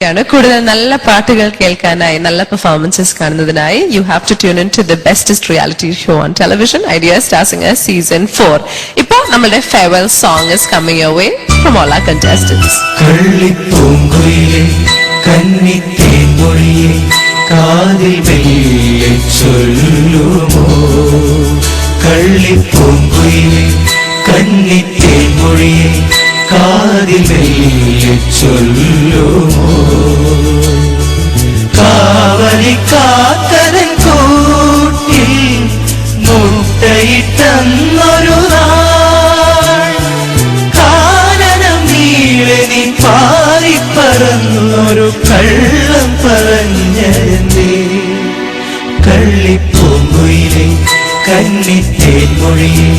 കൂടുതൽ നല്ല പാട്ടുകൾ കേൾക്കാനായി നല്ല പെർഫോമൻസസ് കാണുന്നതിനായി you have to tune into the bestest reality show on television, Idea Star Singer Season 4. ഇപ്പോൾ നമ്മുടെ farewell song is coming your way from all our contestants. കള്ളിപ്പൂങ്കുയിലേ കന്നിത്തേൻമൊഴിയേ കാതിൽ മെല്ലെ ചൊല്ലുമോ കള്ളിപ്പൂങ്കുയിലേ കന്നിത്തേൻമൊഴിയേ കാതിൽ മെല്ലെ ചൊല്ലുമോ കാവലിക്കാത്തവൻ കൂട്ടിൽ മുട്ടയിട്ടന്നൊരു നാൾ കാനനം നീളെ നീ പാറിപ്പറന്നൊരു കള്ളം പറഞ്ഞെന്തേ കള്ളിപ്പൂങ്കുയിലേ കന്നിത്തേൻമൊഴിയേ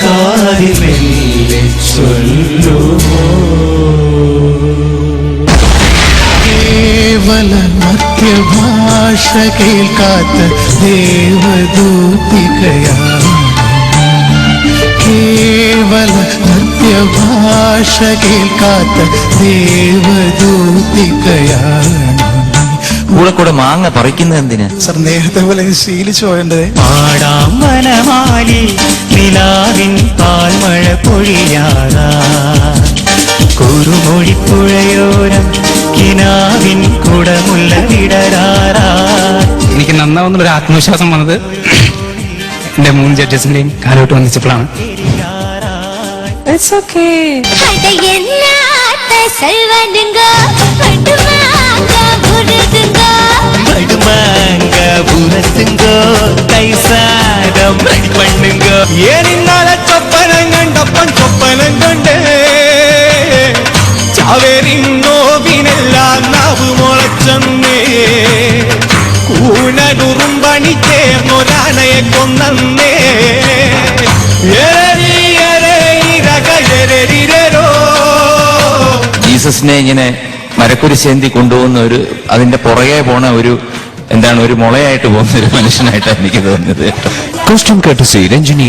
കാതിൽ മെല്ലെ ചൊല്ലുമോ കേവല മധ്യഭാഷ കേൾക്കാത്ത ദേവദൂതികയാണ് കേവല മധ്യഭാഷ കേൾക്കാത്ത ദേവദൂതികയാണ് കൂടെ മാങ്ങ പറിക്കുന്നത് എന്തിന്? സർ നേരത്തെ പോലെ ശീലിച്ചു പോകേണ്ടത്. പാടാം വനമാലി നിലാവിൻ പാൽമഴ പൊഴിയാറാ കുറുമൊഴിപ്പുഴയോരം കിനാവിൻ കുടമുള്ള വിടരാറാ. എനിക്ക് നന്നാവുന്നൊരു ആത്മവിശ്വാസം വന്നത് എന്റെ 3 ജഡ്ജസിന്റെയും കാലോട്ട് വന്നിച്ചപ്പോഴാണ്. It's okay. ചൊപ്പനം കണ്ടപ്പൻ ചൊപ്പനം കണ്ടേ ചാവേറിന്നോവിനെല്ലാം നാവ് മുളച്ചന്നേ കൂനകുറുമ്പണി ചേർന്നൊരാനയെ കൊന്നേ ജീസസിനെ ഇങ്ങനെ മരക്കുരിശേന്തി കൊണ്ടുപോകുന്ന അതിന്റെ പുറകെ പോണ ഒരു മുളയായിട്ട് പോകുന്ന ഒരു മനുഷ്യനായിട്ടാണ് എനിക്ക് തോന്നുന്നത്. Costume courtesy Ranjini